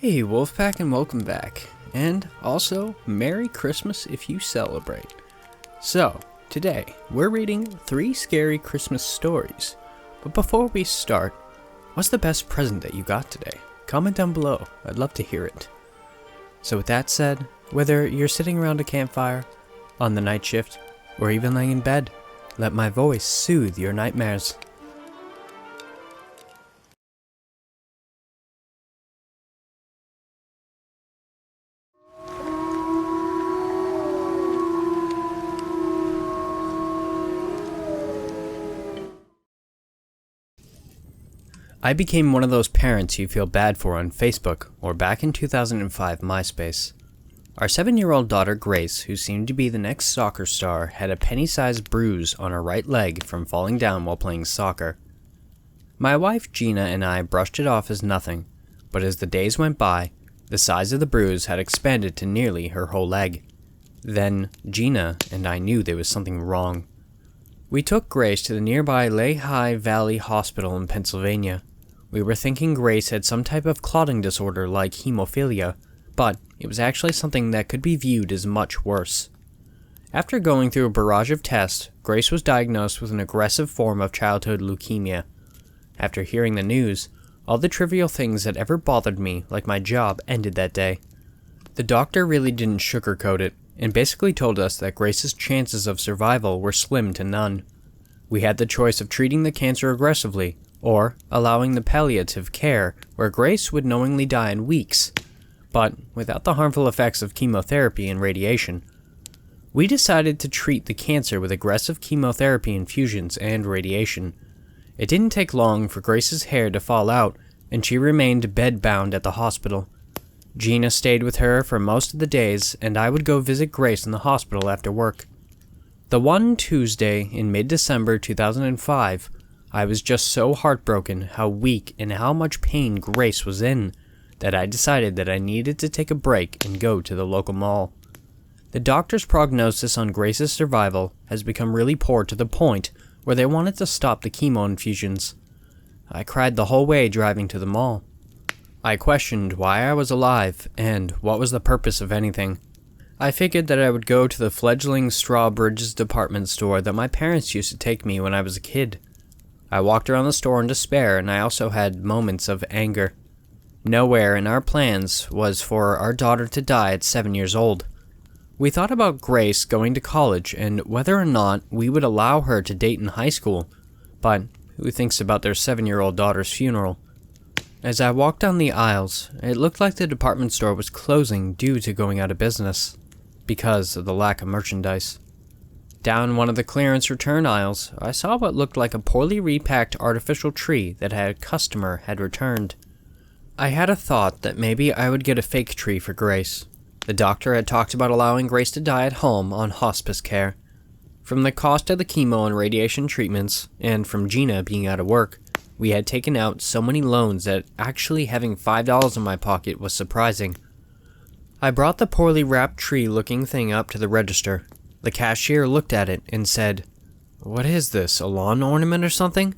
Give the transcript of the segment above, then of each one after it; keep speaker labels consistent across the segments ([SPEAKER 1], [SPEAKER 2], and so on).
[SPEAKER 1] Hey Wolfpack, and welcome back. And also, Merry Christmas if you celebrate. So, today, we're reading 3 scary Christmas stories. But before we start, what's the best present that you got today? Comment down below, I'd love to hear it. So with that said, whether you're sitting around a campfire, on the night shift, or even laying in bed, let my voice soothe your nightmares. I became one of those parents you feel bad for on Facebook or back in 2005 MySpace. Our 7-year-old daughter Grace, who seemed to be the next soccer star, had a penny-sized bruise on her right leg from falling down while playing soccer. My wife Gina and I brushed it off as nothing, but as the days went by, the size of the bruise had expanded to nearly her whole leg. Then Gina and I knew there was something wrong. We took Grace to the nearby Lehigh Valley Hospital in Pennsylvania. We were thinking Grace had some type of clotting disorder like hemophilia, but it was actually something that could be viewed as much worse. After going through a barrage of tests, Grace was diagnosed with an aggressive form of childhood leukemia. After hearing the news, all the trivial things that ever bothered me, like my job, ended that day. The doctor really didn't sugarcoat it, and basically told us that Grace's chances of survival were slim to none. We had the choice of treating the cancer aggressively, or allowing the palliative care, where Grace would knowingly die in weeks, but without the harmful effects of chemotherapy and radiation. We decided to treat the cancer with aggressive chemotherapy infusions and radiation. It didn't take long for Grace's hair to fall out, and she remained bed-bound at the hospital. Gina stayed with her for most of the days, and I would go visit Grace in the hospital after work. The one Tuesday in mid-December 2005, I was just so heartbroken how weak and how much pain Grace was in, that I decided that I needed to take a break and go to the local mall. The doctor's prognosis on Grace's survival has become really poor to the point where they wanted to stop the chemo infusions. I cried the whole way driving to the mall. I questioned why I was alive and what was the purpose of anything. I figured that I would go to the fledgling Strawbridge's department store that my parents used to take me when I was a kid. I walked around the store in despair, and I also had moments of anger. Nowhere in our plans was for our daughter to die at 7 years old. We thought about Grace going to college and whether or not we would allow her to date in high school, but who thinks about their 7-year-old daughter's funeral? As I walked down the aisles, it looked like the department store was closing due to going out of business, because of the lack of merchandise. Down one of the clearance return aisles, I saw what looked like a poorly repacked artificial tree that a customer had returned. I had a thought that maybe I would get a fake tree for Grace. The doctor had talked about allowing Grace to die at home on hospice care. From the cost of the chemo and radiation treatments, and from Gina being out of work, we had taken out so many loans that actually having $5 in my pocket was surprising. I brought the poorly wrapped tree-looking thing up to the register. The cashier looked at it and said, "What is this, a lawn ornament or something?"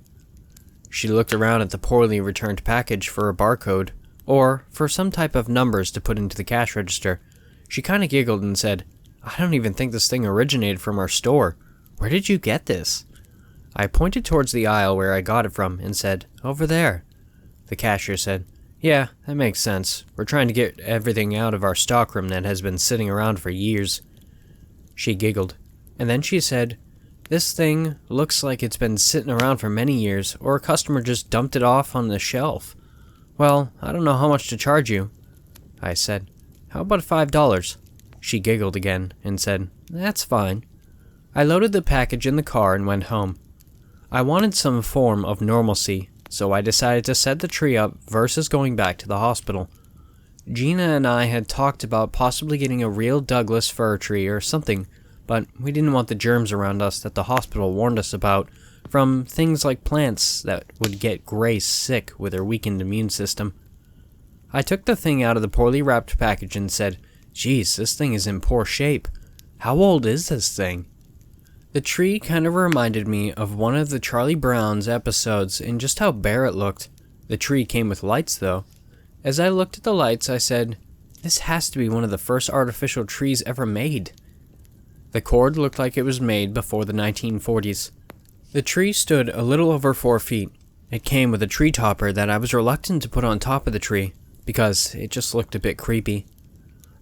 [SPEAKER 1] She looked around at the poorly returned package for a barcode, or for some type of numbers to put into the cash register. She kinda giggled and said, "I don't even think this thing originated from our store. Where did you get this?" I pointed towards the aisle where I got it from and said, "Over there." The cashier said, "Yeah, that makes sense. We're trying to get everything out of our stockroom that has been sitting around for years." She giggled, and then she said, "This thing looks like it's been sitting around for many years, or a customer just dumped it off on the shelf. Well, I don't know how much to charge you." I said, "How about $5? She giggled again and said, "That's fine." I loaded the package in the car and went home. I wanted some form of normalcy, so I decided to set the tree up versus going back to the hospital. Gina and I had talked about possibly getting a real Douglas fir tree or something, but we didn't want the germs around us that the hospital warned us about, from things like plants that would get Grace sick with her weakened immune system. I took the thing out of the poorly wrapped package and said, "Geez, this thing is in poor shape. How old is this thing?" The tree kind of reminded me of one of the Charlie Brown's episodes in just how bare it looked. The tree came with lights though. As I looked at the lights, I said, "This has to be one of the first artificial trees ever made." The cord looked like it was made before the 1940s. The tree stood a little over 4 feet. It came with a tree topper that I was reluctant to put on top of the tree, because it just looked a bit creepy.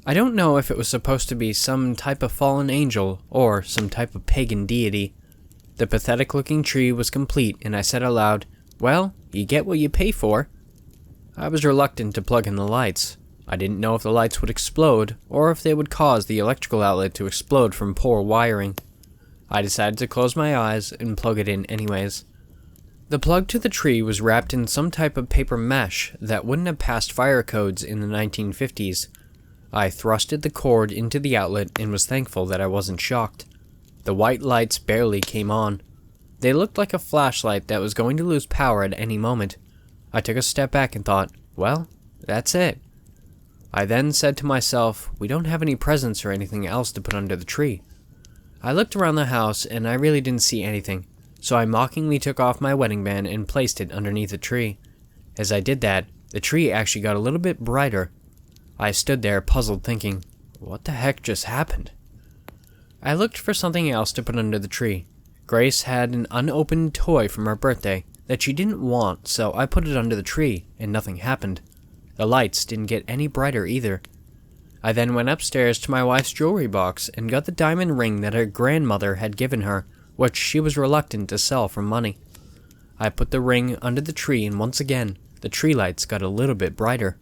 [SPEAKER 1] I don't know if it was supposed to be some type of fallen angel, or some type of pagan deity. The pathetic-looking tree was complete, and I said aloud, "Well, you get what you pay for." I was reluctant to plug in the lights. I didn't know if the lights would explode, or if they would cause the electrical outlet to explode from poor wiring. I decided to close my eyes and plug it in anyways. The plug to the tree was wrapped in some type of paper mesh that wouldn't have passed fire codes in the 1950s. I thrusted the cord into the outlet and was thankful that I wasn't shocked. The white lights barely came on. They looked like a flashlight that was going to lose power at any moment. I took a step back and thought, well, that's it. I then said to myself, we don't have any presents or anything else to put under the tree. I looked around the house and I really didn't see anything, so I mockingly took off my wedding band and placed it underneath the tree. As I did that, the tree actually got a little bit brighter. I stood there puzzled thinking, what the heck just happened? I looked for something else to put under the tree. Grace had an unopened toy from her birthday that she didn't want, so I put it under the tree and nothing happened. The lights didn't get any brighter either. I then went upstairs to my wife's jewelry box and got the diamond ring that her grandmother had given her, which she was reluctant to sell for money. I put the ring under the tree and once again, the tree lights got a little bit brighter.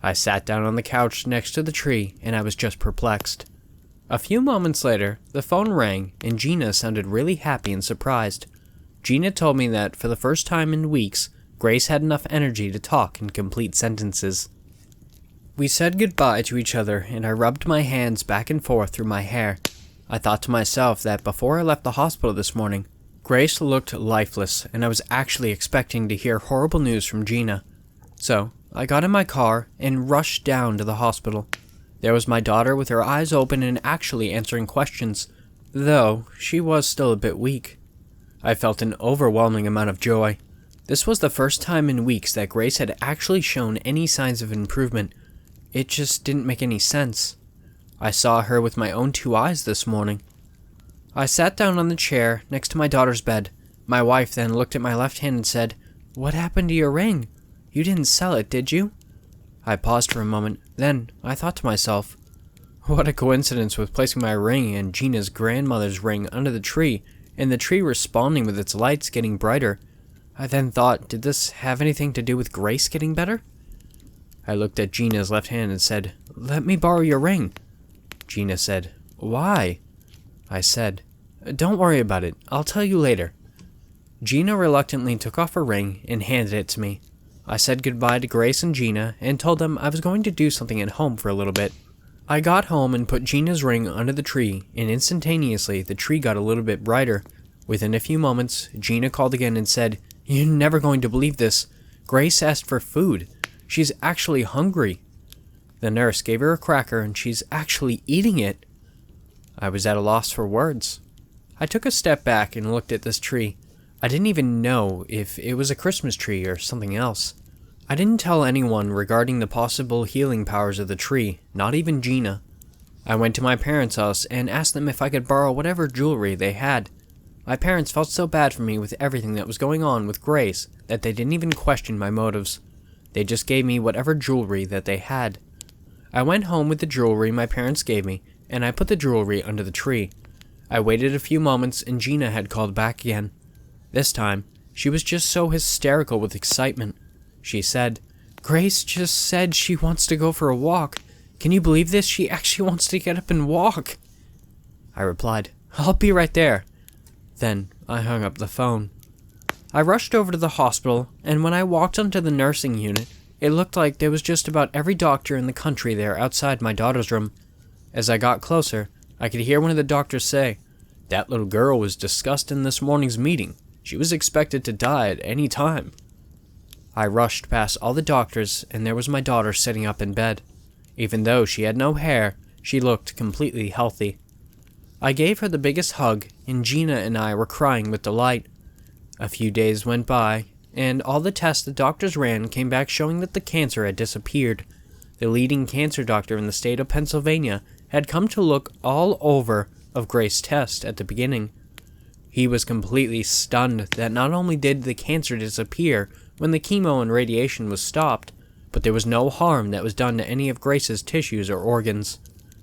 [SPEAKER 1] I sat down on the couch next to the tree and I was just perplexed. A few moments later, the phone rang and Gina sounded really happy and surprised. Gina told me that for the first time in weeks, Grace had enough energy to talk in complete sentences. We said goodbye to each other and I rubbed my hands back and forth through my hair. I thought to myself that before I left the hospital this morning, Grace looked lifeless and I was actually expecting to hear horrible news from Gina. So, I got in my car and rushed down to the hospital. There was my daughter with her eyes open and actually answering questions, though she was still a bit weak. I felt an overwhelming amount of joy. This was the first time in weeks that Grace had actually shown any signs of improvement. It just didn't make any sense. I saw her with my own 2 eyes this morning. I sat down on the chair next to my daughter's bed. My wife then looked at my left hand and said, "What happened to your ring? You didn't sell it, did you?" I paused for a moment. Then I thought to myself, what a coincidence with placing my ring and Gina's grandmother's ring under the tree, and the tree responding with its lights getting brighter. I then thought, did this have anything to do with Grace getting better? I looked at Gina's left hand and said, "Let me borrow your ring." Gina said, "Why?" I said, "Don't worry about it. I'll tell you later." Gina reluctantly took off her ring and handed it to me. I said goodbye to Grace and Gina and told them I was going to do something at home for a little bit. I got home and put Gina's ring under the tree, and instantaneously the tree got a little bit brighter. Within a few moments, Gina called again and said, "You're never going to believe this. Grace asked for food. She's actually hungry." The nurse gave her a cracker and she's actually eating it. I was at a loss for words. I took a step back and looked at this tree. I didn't even know if it was a Christmas tree or something else. I didn't tell anyone regarding the possible healing powers of the tree, not even Gina. I went to my parents' house and asked them if I could borrow whatever jewelry they had. My parents felt so bad for me with everything that was going on with Grace that they didn't even question my motives. They just gave me whatever jewelry that they had. I went home with the jewelry my parents gave me, and I put the jewelry under the tree. I waited a few moments and Gina had called back again. This time, she was just so hysterical with excitement. She said, "Grace just said she wants to go for a walk. Can you believe this? She actually wants to get up and walk." I replied, "I'll be right there." Then I hung up the phone. I rushed over to the hospital, and when I walked onto the nursing unit, it looked like there was just about every doctor in the country there outside my daughter's room. As I got closer, I could hear one of the doctors say, "That little girl was discussed in this morning's meeting. She was expected to die at any time." I rushed past all the doctors, and there was my daughter sitting up in bed. Even though she had no hair, she looked completely healthy. I gave her the biggest hug, and Gina and I were crying with delight. A few days went by, and all the tests the doctors ran came back showing that the cancer had disappeared. The leading cancer doctor in the state of Pennsylvania had come to look all over of Grace's test at the beginning. He was completely stunned that not only did the cancer disappear when the chemo and radiation was stopped, but there was no harm that was done to any of Grace's tissues or organs.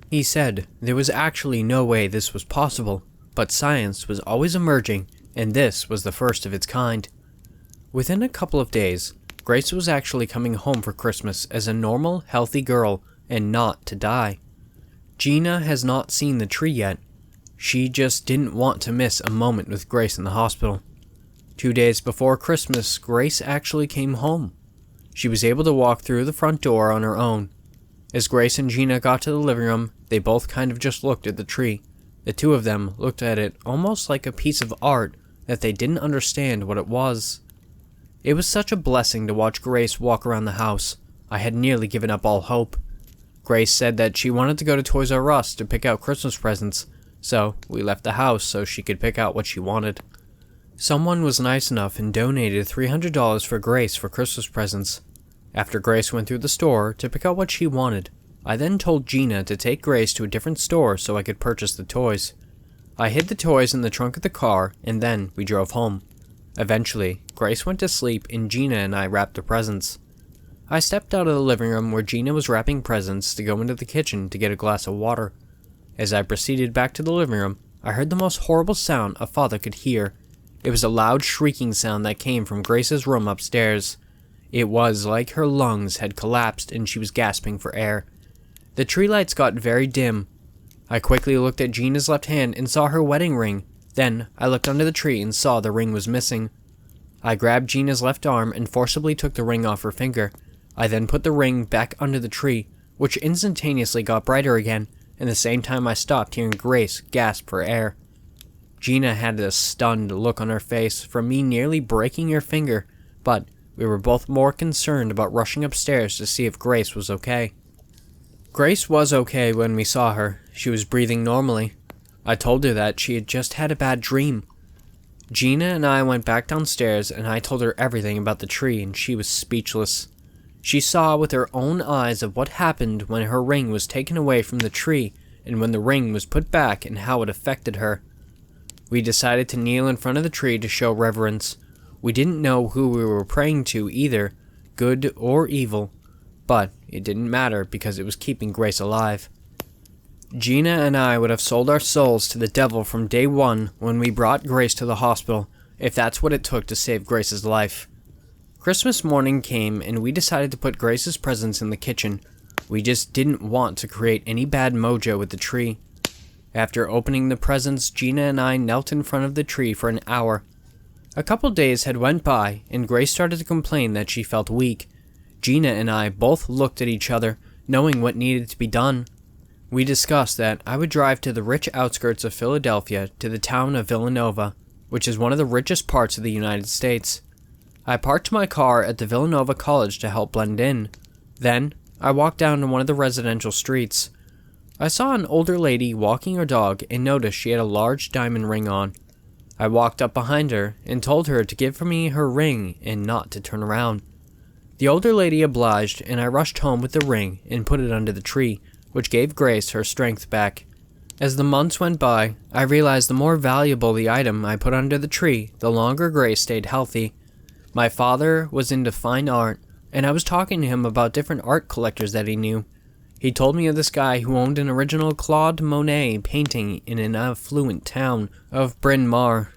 [SPEAKER 1] He said there was actually no way this was possible, but science was always emerging, and this was the first of its kind. Within a couple of days, Grace was actually coming home for Christmas as a normal, healthy girl, and not to die. Gina has not seen the tree yet. She just didn't want to miss a moment with Grace in the hospital. 2 days before Christmas, Grace actually came home. She was able to walk through the front door on her own. As Grace and Gina got to the living room, they both kind of just looked at the tree. The two of them looked at it almost like a piece of art that they didn't understand what it was. It was such a blessing to watch Grace walk around the house. I had nearly given up all hope. Grace said that she wanted to go to Toys R Us to pick out Christmas presents, so we left the house so she could pick out what she wanted. Someone was nice enough and donated $300 for Grace for Christmas presents. After Grace went through the store to pick out what she wanted, I then told Gina to take Grace to a different store so I could purchase the toys. I hid the toys in the trunk of the car, and then we drove home. Eventually, Grace went to sleep and Gina and I wrapped the presents. I stepped out of the living room where Gina was wrapping presents to go into the kitchen to get a glass of water. As I proceeded back to the living room, I heard the most horrible sound a father could hear. It was a loud shrieking sound that came from Grace's room upstairs. It was like her lungs had collapsed and she was gasping for air. The tree lights got very dim. I quickly looked at Gina's left hand and saw her wedding ring. Then I looked under the tree and saw the ring was missing. I grabbed Gina's left arm and forcibly took the ring off her finger. I then put the ring back under the tree, which instantaneously got brighter again, and the same time I stopped hearing Grace gasp for air. Gina had a stunned look on her face from me nearly breaking her finger, but we were both more concerned about rushing upstairs to see if Grace was okay. Grace was okay when we saw her. She was breathing normally. I told her that she had just had a bad dream. Gina and I went back downstairs and I told her everything about the tree and she was speechless. She saw with her own eyes of what happened when her ring was taken away from the tree and when the ring was put back and how it affected her. We decided to kneel in front of the tree to show reverence. We didn't know who we were praying to either, good or evil, but it didn't matter because it was keeping Grace alive. Gina and I would have sold our souls to the devil from day one when we brought Grace to the hospital, if that's what it took to save Grace's life. Christmas morning came and we decided to put Grace's presents in the kitchen. We just didn't want to create any bad mojo with the tree. After opening the presents, Gina and I knelt in front of the tree for an hour. A couple days had went by and Grace started to complain that she felt weak. Gina and I both looked at each other, knowing what needed to be done. We discussed that I would drive to the rich outskirts of Philadelphia to the town of Villanova, which is one of the richest parts of the United States. I parked my car at the Villanova College to help blend in. Then, I walked down to one of the residential streets. I saw an older lady walking her dog and noticed she had a large diamond ring on. I walked up behind her and told her to give me her ring and not to turn around. The older lady obliged and I rushed home with the ring and put it under the tree, which gave Grace her strength back. As the months went by, I realized the more valuable the item I put under the tree, the longer Grace stayed healthy. My father was into fine art, and I was talking to him about different art collectors that he knew. He told me of this guy who owned an original Claude Monet painting in an affluent town of Bryn Mawr.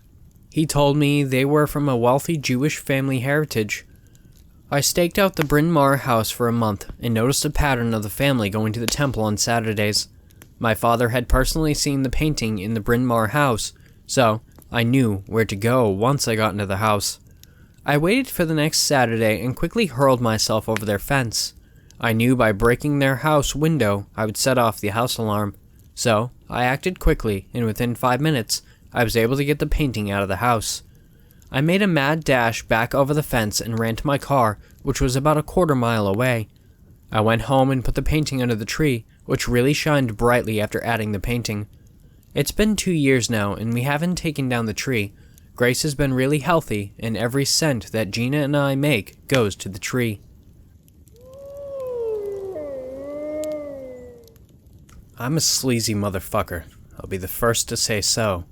[SPEAKER 1] He told me they were from a wealthy Jewish family heritage. I staked out the Bryn Mawr house for a month and noticed a pattern of the family going to the temple on Saturdays. My father had personally seen the painting in the Bryn Mawr house, so I knew where to go once I got into the house. I waited for the next Saturday and quickly hurled myself over their fence. I knew by breaking their house window I would set off the house alarm, so I acted quickly and within 5 minutes I was able to get the painting out of the house. I made a mad dash back over the fence and ran to my car, which was about a quarter mile away. I went home and put the painting under the tree, which really shined brightly after adding the painting. It's been 2 years now and we haven't taken down the tree. Grace has been really healthy, and every cent that Gina and I make goes to the tree. I'm a sleazy motherfucker. I'll be the first to say so.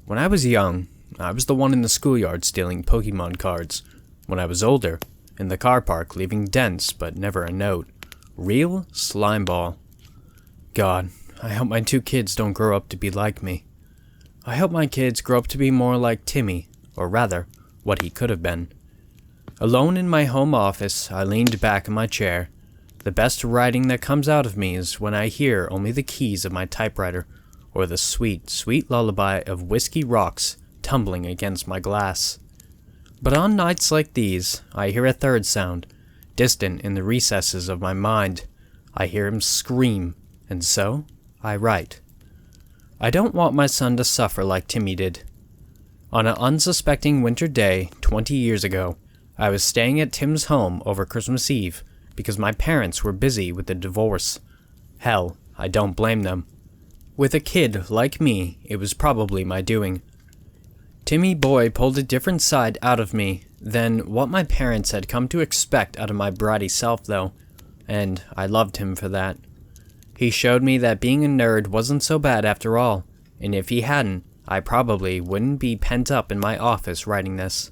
[SPEAKER 1] When I was young, I was the one in the schoolyard stealing Pokemon cards. When I was older, in the car park leaving dents but never a note. Real slimeball. God, I hope my 2 kids don't grow up to be like me. I hope my kids grow up to be more like Timmy, or rather, what he could have been. Alone in my home office, I leaned back in my chair. The best writing that comes out of me is when I hear only the keys of my typewriter, or the sweet, sweet lullaby of whiskey rocks tumbling against my glass. But on nights like these, I hear a third sound, distant in the recesses of my mind. I hear him scream, and so I write. I don't want my son to suffer like Timmy did. On an unsuspecting winter day 20 years ago, I was staying at Tim's home over Christmas Eve because my parents were busy with the divorce. Hell, I don't blame them. With a kid like me, it was probably my doing. Timmy boy pulled a different side out of me than what my parents had come to expect out of my bratty self, though, and I loved him for that. He showed me that being a nerd wasn't so bad after all, and if he hadn't, I probably wouldn't be pent up in my office writing this.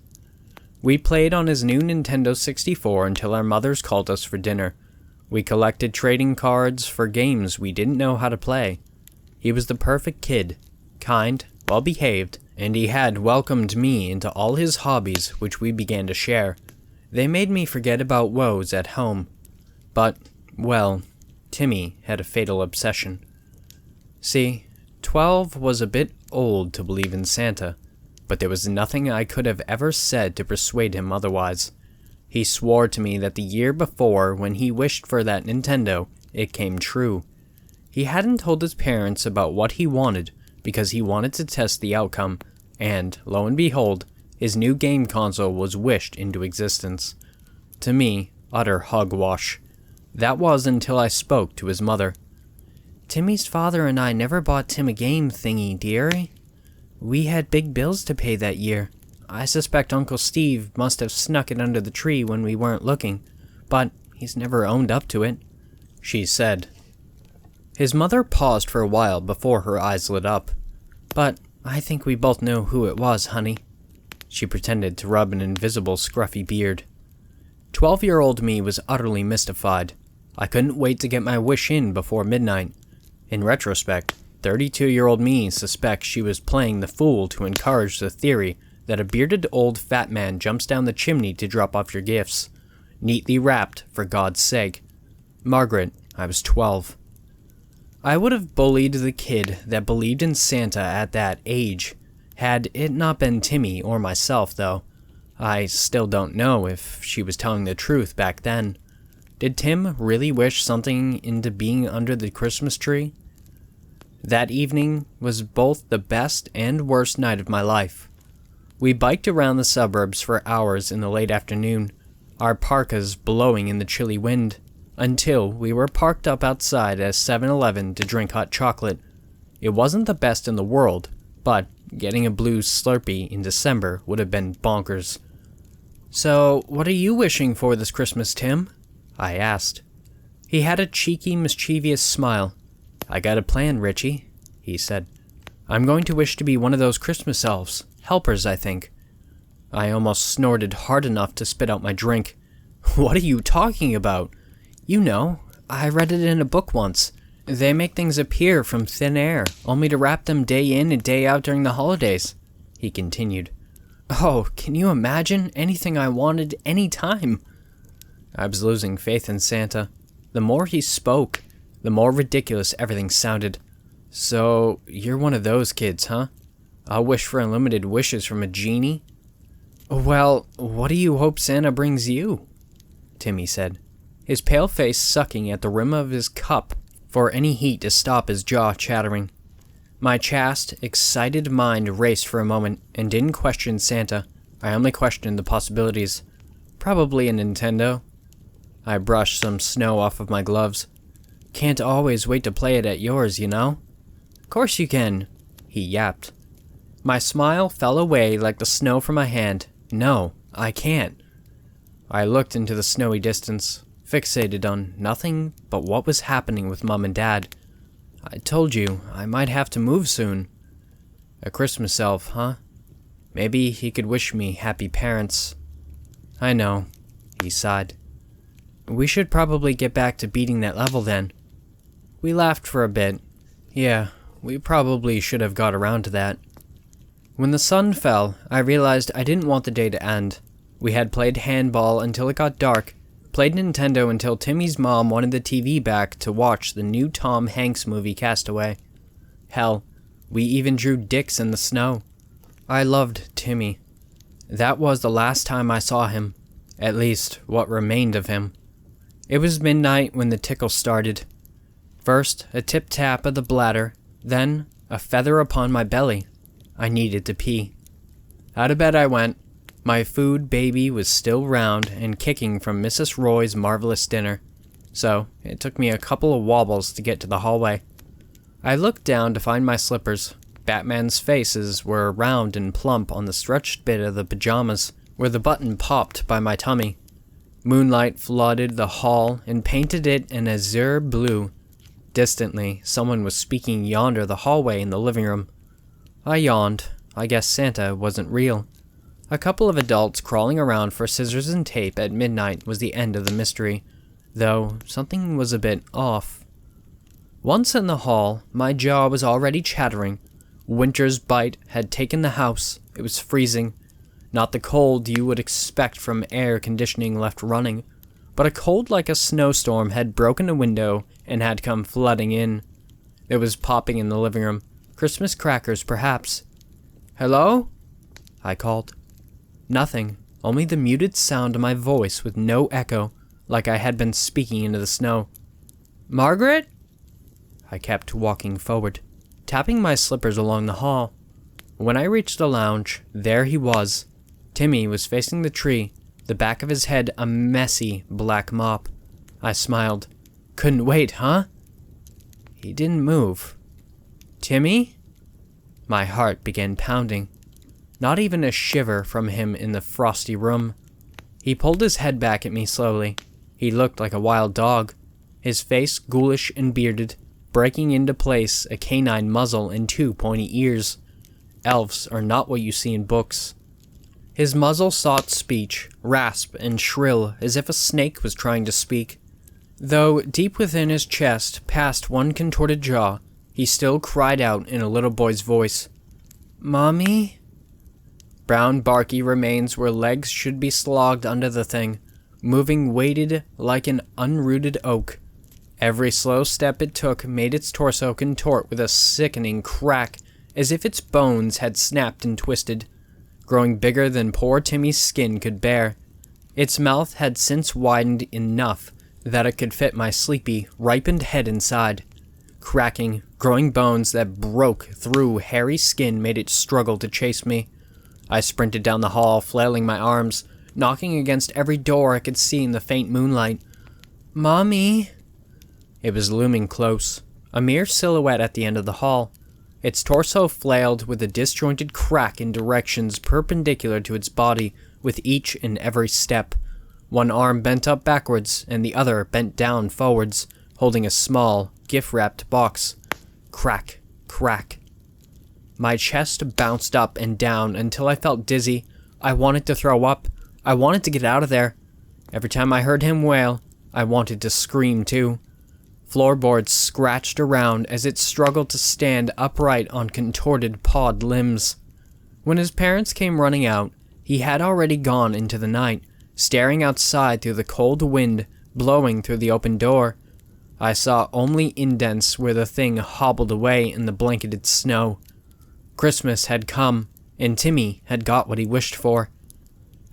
[SPEAKER 1] We played on his new Nintendo 64 until our mothers called us for dinner. We collected trading cards for games we didn't know how to play. He was the perfect kid, kind, well-behaved, and he had welcomed me into all his hobbies, which we began to share. They made me forget about woes at home. But, well, Timmy had a fatal obsession. See, 12 was a bit old to believe in Santa, but there was nothing I could have ever said to persuade him otherwise. He swore to me that the year before, when he wished for that Nintendo, it came true. He hadn't told his parents about what he wanted because he wanted to test the outcome, and, lo and behold, his new game console was wished into existence. To me, utter hogwash. That was until I spoke to his mother. Timmy's father and I never bought Tim a game thingy, dearie. We had big bills to pay that year. I suspect Uncle Steve must have snuck it under the tree when we weren't looking, but he's never owned up to it, she said. His mother paused for a while before her eyes lit up. But I think we both know who it was, honey. She pretended to rub an invisible scruffy beard. 12-year-old me was utterly mystified. I couldn't wait to get my wish in before midnight. In retrospect, 32-year-old me suspects she was playing the fool to encourage the theory that a bearded old fat man jumps down the chimney to drop off your gifts. Neatly wrapped, for God's sake. Margaret, I was 12. I would have bullied the kid that believed in Santa at that age, had it not been Timmy or myself, though. I still don't know if she was telling the truth back then. Did Tim really wish something into being under the Christmas tree? That evening was both the best and worst night of my life. We biked around the suburbs for hours in the late afternoon, our parkas blowing in the chilly wind, until we were parked up outside at 7-Eleven to drink hot chocolate. It wasn't the best in the world, but getting a blue Slurpee in December would have been bonkers. So, what are you wishing for this Christmas, Tim? I asked. He had a cheeky, mischievous smile. I got a plan, Richie, he said. I'm going to wish to be one of those Christmas elves. Helpers, I think. I almost snorted hard enough to spit out my drink. What are you talking about? You know, I read it in a book once. They make things appear from thin air, only to wrap them day in and day out during the holidays, he continued. Oh, can you imagine? Anything I wanted, any time. I was losing faith in Santa. The more he spoke, the more ridiculous everything sounded. So, you're one of those kids, huh? I'll wish for unlimited wishes from a genie? Well, what do you hope Santa brings you? Timmy said, his pale face sucking at the rim of his cup for any heat to stop his jaw chattering. My chaste, excited mind raced for a moment and didn't question Santa. I only questioned the possibilities. Probably a Nintendo. I brushed some snow off of my gloves. Can't always wait to play it at yours, you know? Course you can, he yapped. My smile fell away like the snow from my hand. No, I can't. I looked into the snowy distance, fixated on nothing but what was happening with Mom and Dad. I told you I might have to move soon. A Christmas elf, huh? Maybe he could wish me happy parents. I know, he sighed. We should probably get back to beating that level then. We laughed for a bit. Yeah, we probably should have got around to that. When the sun fell, I realized I didn't want the day to end. We had played handball until it got dark, played Nintendo until Timmy's mom wanted the TV back to watch the new Tom Hanks movie Castaway. Hell, we even drew dicks in the snow. I loved Timmy. That was the last time I saw him, at least what remained of him. It was midnight when the tickle started. First, a tip-tap of the bladder, then a feather upon my belly. I needed to pee. Out of bed I went. My food baby was still round and kicking from Mrs. Roy's marvelous dinner, so it took me a couple of wobbles to get to the hallway. I looked down to find my slippers. Batman's faces were round and plump on the stretched bit of the pajamas, where the button popped by my tummy. Moonlight flooded the hall and painted it an azure blue. Distantly, someone was speaking yonder the hallway in the living room. I yawned. I guess Santa wasn't real. A couple of adults crawling around for scissors and tape at midnight was the end of the mystery, though something was a bit off. Once in the hall, my jaw was already chattering. Winter's bite had taken the house. It was freezing. Not the cold you would expect from air conditioning left running, but a cold like a snowstorm had broken a window and had come flooding in. It was popping in the living room. Christmas crackers, perhaps. Hello? I called. Nothing, only the muted sound of my voice with no echo, like I had been speaking into the snow. Margaret? I kept walking forward, tapping my slippers along the hall. When I reached the lounge, there he was. Timmy was facing the tree, the back of his head a messy black mop. I smiled. Couldn't wait, huh? He didn't move. Timmy? My heart began pounding. Not even a shiver from him in the frosty room. He pulled his head back at me slowly. He looked like a wild dog, his face ghoulish and bearded, breaking into place a canine muzzle and two pointy ears. Elves are not what you see in books. His muzzle sought speech, rasp and shrill, as if a snake was trying to speak. Though deep within his chest, past one contorted jaw, he still cried out in a little boy's voice. Mommy? Brown barky remains where legs should be slogged under the thing, moving weighted like an unrooted oak. Every slow step it took made its torso contort with a sickening crack, as if its bones had snapped and twisted, growing bigger than poor Timmy's skin could bear. Its mouth had since widened enough that it could fit my sleepy, ripened head inside. Cracking, growing bones that broke through hairy skin made it struggle to chase me. I sprinted down the hall, flailing my arms, knocking against every door I could see in the faint moonlight. Mommy? It was looming close, a mere silhouette at the end of the hall. Its torso flailed with a disjointed crack in directions perpendicular to its body with each and every step. One arm bent up backwards, and the other bent down forwards, holding a small, gift-wrapped box. Crack, crack. My chest bounced up and down until I felt dizzy. I wanted to throw up. I wanted to get out of there. Every time I heard him wail, I wanted to scream too. Floorboards scratched around as it struggled to stand upright on contorted pawed limbs. When his parents came running out, he had already gone into the night, staring outside through the cold wind blowing through the open door. I saw only indents where the thing hobbled away in the blanketed snow. Christmas had come, and Timmy had got what he wished for.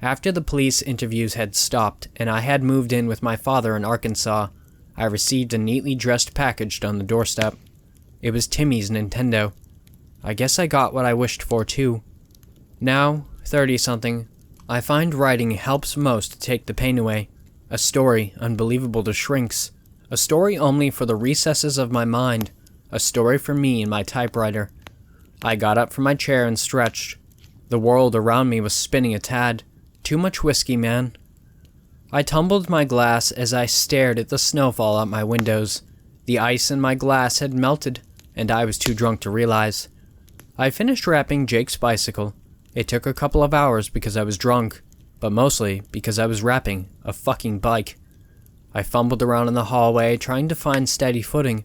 [SPEAKER 1] After the police interviews had stopped, and I had moved in with my father in Arkansas, I received a neatly dressed package on the doorstep. It was Timmy's Nintendo. I guess I got what I wished for, too. Now, 30-something, I find writing helps most to take the pain away. A story unbelievable to shrinks. A story only for the recesses of my mind. A story for me and my typewriter. I got up from my chair and stretched. The world around me was spinning a tad. Too much whiskey, man. I tumbled my glass as I stared at the snowfall out my windows. The ice in my glass had melted, and I was too drunk to realize. I finished wrapping Jake's bicycle. It took a couple of hours because I was drunk, but mostly because I was wrapping a fucking bike. I fumbled around in the hallway trying to find steady footing.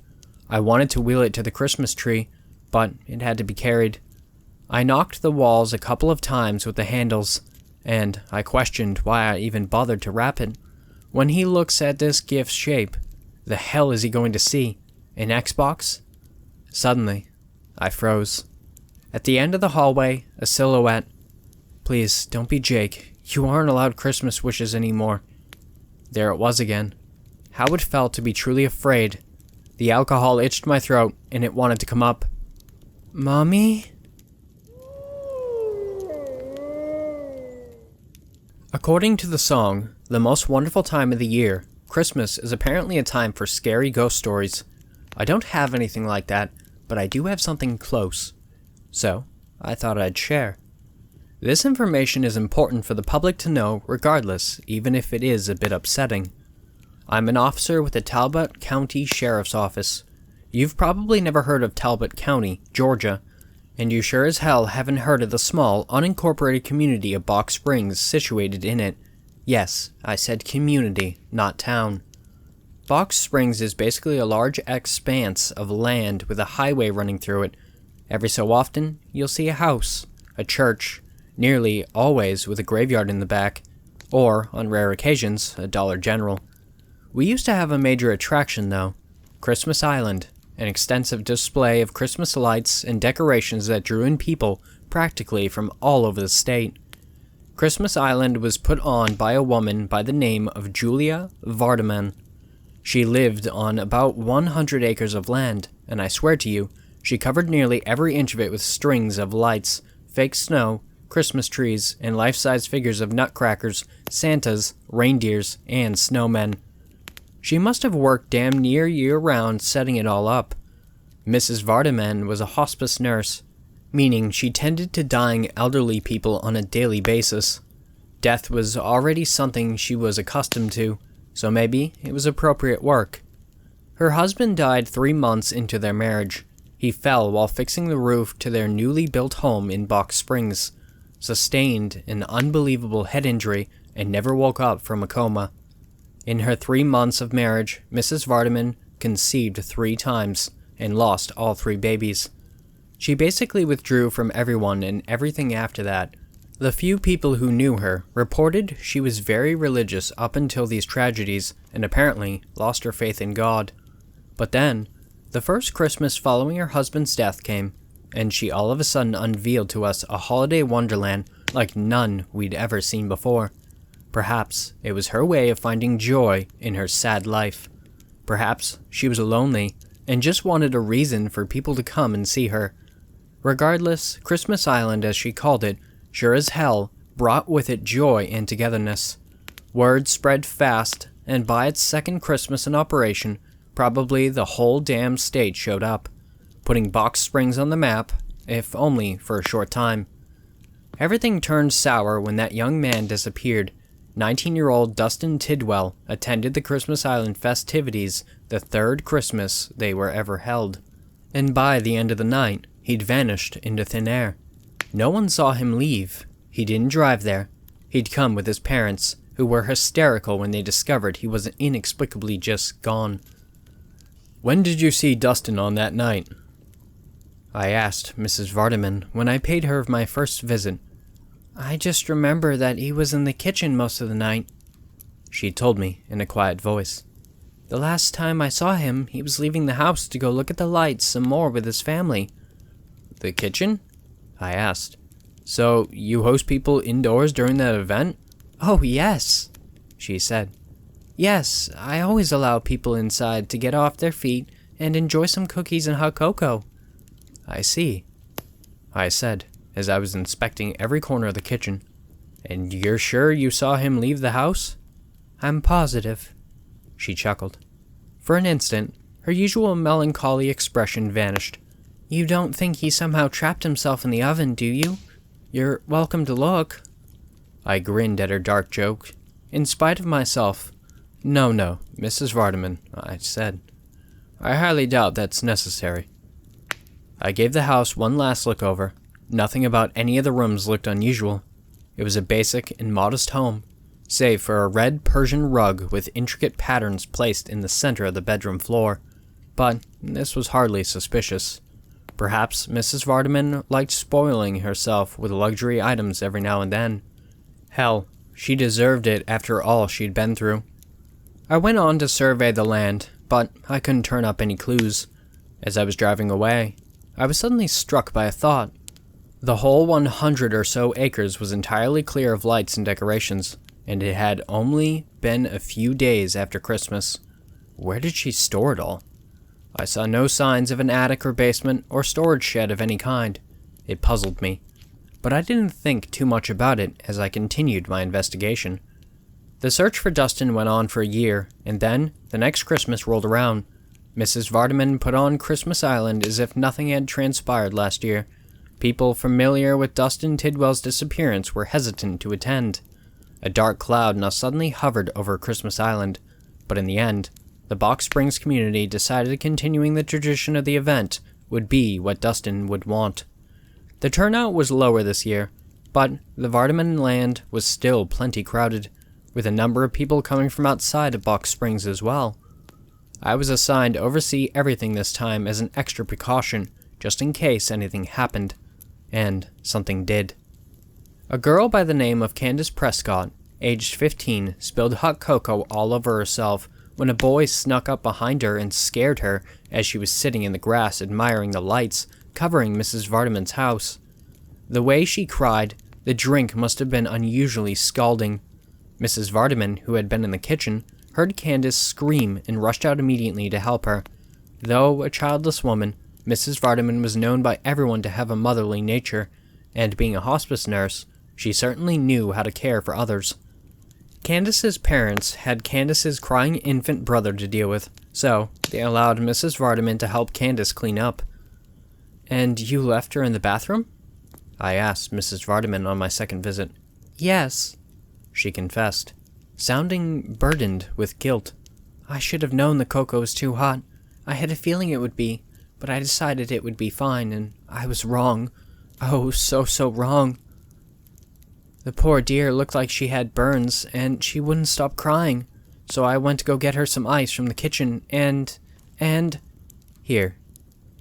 [SPEAKER 1] I wanted to wheel it to the Christmas tree, but it had to be carried. I knocked the walls a couple of times with the handles, and I questioned why I even bothered to wrap it. When he looks at this gift's shape, the hell is he going to see? An Xbox? Suddenly, I froze. At the end of the hallway, a silhouette. Please, don't be Jake. You aren't allowed Christmas wishes anymore. There it was again. How it felt to be truly afraid. The alcohol itched my throat, and it wanted to come up. Mommy? According to the song, The Most Wonderful Time of the Year, Christmas is apparently a time for scary ghost stories. I don't have anything like that, but I do have something close. So, I thought I'd share. This information is important for the public to know regardless, even if it is a bit upsetting. I'm an officer with the Talbot County Sheriff's Office. You've probably never heard of Talbot County, Georgia, and you sure as hell haven't heard of the small, unincorporated community of Box Springs situated in it. Yes, I said community, not town. Box Springs is basically a large expanse of land with a highway running through it. Every so often, you'll see a house, a church, nearly always with a graveyard in the back, or, on rare occasions, a Dollar General. We used to have a major attraction, though, Christmas Island, an extensive display of Christmas lights and decorations that drew in people practically from all over the state. Christmas Island was put on by a woman by the name of Julia Vardaman. She lived on about 100 acres of land, and I swear to you, she covered nearly every inch of it with strings of lights, fake snow, Christmas trees, and life-size figures of nutcrackers, Santas, reindeers, and snowmen. She must have worked damn near year-round setting it all up. Mrs. Vardaman was a hospice nurse, meaning she tended to dying elderly people on a daily basis. Death was already something she was accustomed to, so maybe it was appropriate work. Her husband died 3 months into their marriage. He fell while fixing the roof to their newly built home in Box Springs, sustained an unbelievable head injury, and never woke up from a coma. In her 3 months of marriage, Mrs. Vardaman conceived 3 times and lost all 3 babies. She basically withdrew from everyone and everything after that. The few people who knew her reported she was very religious up until these tragedies and apparently lost her faith in God. But then, the first Christmas following her husband's death came, and she all of a sudden unveiled to us a holiday wonderland like none we'd ever seen before. Perhaps it was her way of finding joy in her sad life. Perhaps she was lonely and just wanted a reason for people to come and see her. Regardless, Christmas Island, as she called it, sure as hell brought with it joy and togetherness. Word spread fast, and by its second Christmas in operation, probably the whole damn state showed up, putting Box Springs on the map, if only for a short time. Everything turned sour when that young man disappeared. 19-year-old Dustin Tidwell attended the Christmas Island festivities, the 3rd Christmas they were ever held. And by the end of the night, he'd vanished into thin air. No one saw him leave. He didn't drive there. He'd come with his parents, who were hysterical when they discovered he was inexplicably just gone. "When did you see Dustin on that night?" I asked Mrs. Vardaman when I paid her my first visit. "I just remember that he was in the kitchen most of the night," she told me in a quiet voice. "The last time I saw him, he was leaving the house to go look at the lights some more with his family." "The kitchen?" I asked. "So you host people indoors during that event?" "Oh, yes," she said. "Yes, I always allow people inside to get off their feet and enjoy some cookies and hot cocoa." "I see," I said, as I was inspecting every corner of the kitchen. "And you're sure you saw him leave the house?" "I'm positive," she chuckled. For an instant, her usual melancholy expression vanished. You don't think he somehow trapped himself in the oven, do you? You're welcome to look. I grinned at her dark joke. In spite of myself. No, Mrs. Vardaman, I said. I highly doubt that's necessary. I gave the house one last look over. Nothing about any of the rooms looked unusual. It was a basic and modest home, save for a red Persian rug with intricate patterns placed in the center of the bedroom floor. But this was hardly suspicious. Perhaps Mrs. Vardaman liked spoiling herself with luxury items every now and then. Hell, she deserved it after all she'd been through. I went on to survey the land, but I couldn't turn up any clues. As I was driving away, I was suddenly struck by a thought. The whole 100 or so acres was entirely clear of lights and decorations, and it had only been a few days after Christmas. Where did she store it all? I saw no signs of an attic or basement or storage shed of any kind. It puzzled me, but I didn't think too much about it as I continued my investigation. The search for Dustin went on for a year, and then, the next Christmas rolled around. Mrs. Vardaman put on Christmas Island as if nothing had transpired last year. People familiar with Dustin Tidwell's disappearance were hesitant to attend. A dark cloud now suddenly hovered over Christmas Island, but in the end, the Box Springs community decided continuing the tradition of the event would be what Dustin would want. The turnout was lower this year, but the Vardaman land was still plenty crowded, with a number of people coming from outside of Box Springs as well. I was assigned to oversee everything this time as an extra precaution, just in case anything happened. And something did. A girl by the name of Candace Prescott, aged 15, spilled hot cocoa all over herself when a boy snuck up behind her and scared her as she was sitting in the grass admiring the lights covering Mrs. Vardaman's house. The way she cried, the drink must have been unusually scalding. Mrs. Vardaman, who had been in the kitchen, heard Candace scream and rushed out immediately to help her. Though a childless woman, Mrs. Vardaman was known by everyone to have a motherly nature, and being a hospice nurse, she certainly knew how to care for others. Candace's parents had Candace's crying infant brother to deal with, so they allowed Mrs. Vardaman to help Candace clean up. And you left her in the bathroom? I asked Mrs. Vardaman on my second visit. Yes, she confessed, sounding burdened with guilt. I should have known the cocoa was too hot. I had a feeling it would be, but I decided it would be fine, and I was wrong. Oh, so wrong. The poor dear looked like she had burns, and she wouldn't stop crying, so I went to go get her some ice from the kitchen, and... Here.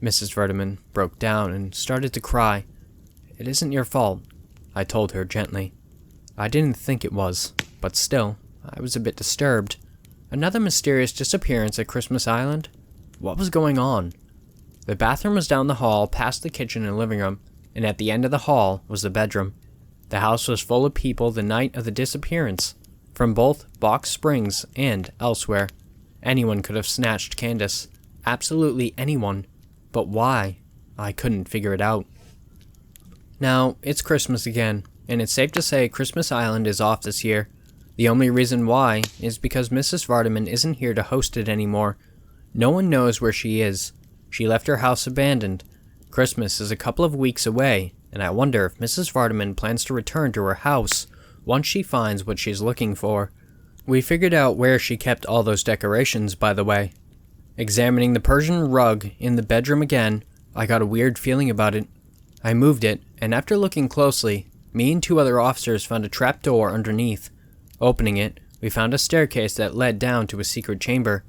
[SPEAKER 1] Mrs. Vardaman broke down and started to cry. It isn't your fault, I told her gently. I didn't think it was, but still, I was a bit disturbed. Another mysterious disappearance at Christmas Island? What was going on? The bathroom was down the hall past the kitchen and living room, and at the end of the hall was the bedroom. The house was full of people the night of the disappearance, from both Box Springs and elsewhere. Anyone could have snatched Candace. Absolutely anyone. But why? I couldn't figure it out. Now, it's Christmas again, and it's safe to say Christmas Island is off this year. The only reason why is because Mrs. Vardaman isn't here to host it anymore. No one knows where she is. She left her house abandoned. Christmas is a couple of weeks away, and I wonder if Mrs. Vardaman plans to return to her house once she finds what she's looking for. We figured out where she kept all those decorations, by the way. Examining the Persian rug in the bedroom again, I got a weird feeling about it. I moved it, and after looking closely, me and two other officers found a trapdoor underneath. Opening it, we found a staircase that led down to a secret chamber.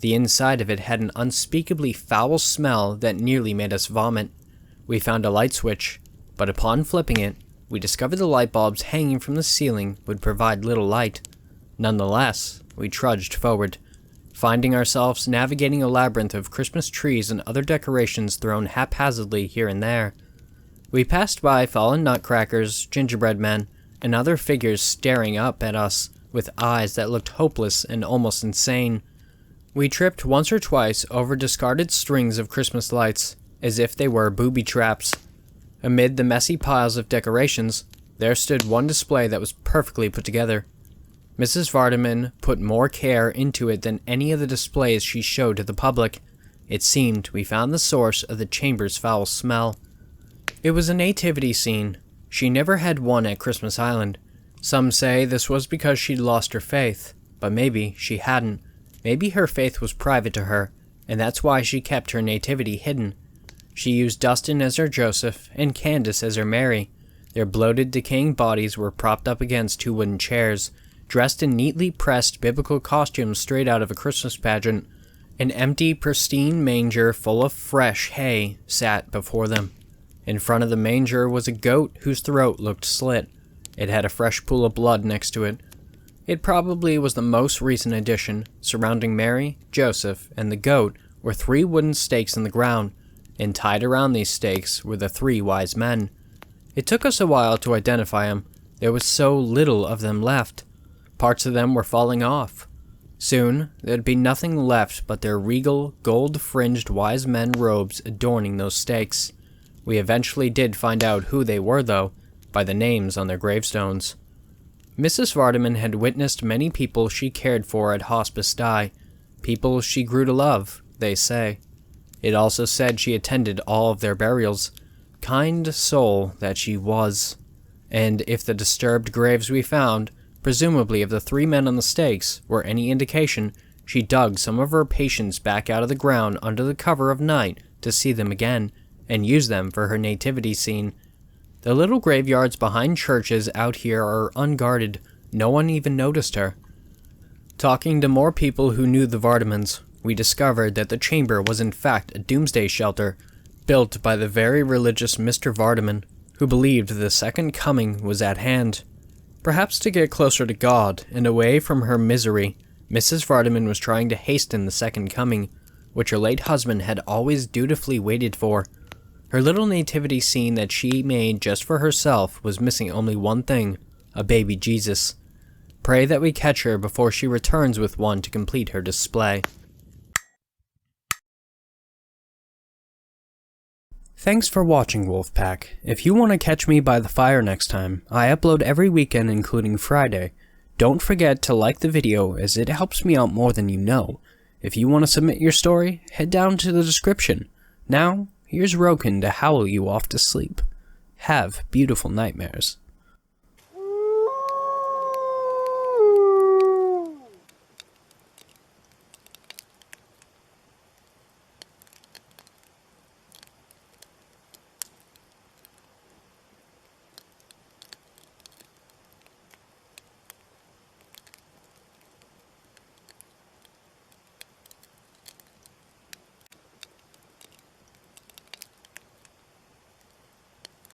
[SPEAKER 1] The inside of it had an unspeakably foul smell that nearly made us vomit. We found a light switch, but upon flipping it, we discovered the light bulbs hanging from the ceiling would provide little light. Nonetheless, we trudged forward, finding ourselves navigating a labyrinth of Christmas trees and other decorations thrown haphazardly here and there. We passed by fallen nutcrackers, gingerbread men, and other figures staring up at us with eyes that looked hopeless and almost insane. We tripped once or twice over discarded strings of Christmas lights, as if they were booby traps. Amid the messy piles of decorations, there stood one display that was perfectly put together. Mrs. Vardaman put more care into it than any of the displays she showed to the public. It seemed we found the source of the chamber's foul smell. It was a nativity scene. She never had one at Christmas Island. Some say this was because she'd lost her faith, but maybe she hadn't. Maybe her faith was private to her, and that's why she kept her nativity hidden. She used Dustin as her Joseph and Candace as her Mary. Their bloated, decaying bodies were propped up against 2 wooden chairs, dressed in neatly pressed biblical costumes straight out of a Christmas pageant. An empty, pristine manger full of fresh hay sat before them. In front of the manger was a goat whose throat looked slit. It had a fresh pool of blood next to it. It probably was the most recent addition. Surrounding Mary, Joseph, and the goat were 3 wooden stakes in the ground, and tied around these stakes were the 3 wise men. It took us a while to identify them. There was so little of them left. Parts of them were falling off. Soon, there'd be nothing left but their regal, gold-fringed wise men robes adorning those stakes. We eventually did find out who they were, though, by the names on their gravestones. Mrs. Vardaman had witnessed many people she cared for at hospice die, people she grew to love, they say. It also said she attended all of their burials. Kind soul that she was. And if the disturbed graves we found, presumably of the 3 men on the stakes, were any indication, she dug some of her patients back out of the ground under the cover of night to see them again, and use them for her nativity scene. The little graveyards behind churches out here are unguarded. No one even noticed her. Talking to more people who knew the Vardamans, we discovered that the chamber was in fact a doomsday shelter, built by the very religious Mr. Vardaman, who believed the second coming was at hand. Perhaps to get closer to God and away from her misery, Mrs. Vardaman was trying to hasten the second coming, which her late husband had always dutifully waited for. Her little nativity scene that she made just for herself was missing only one thing, a baby Jesus. Pray that we catch her before she returns with one to complete her display. Thanks for watching, Wolfpack. If you want to catch me by the fire next time, I upload every weekend including Friday. Don't forget to like the video as it helps me out more than you know. If you want to submit your story, head down to the description. Now, here's Roken to howl you off to sleep. Have beautiful nightmares.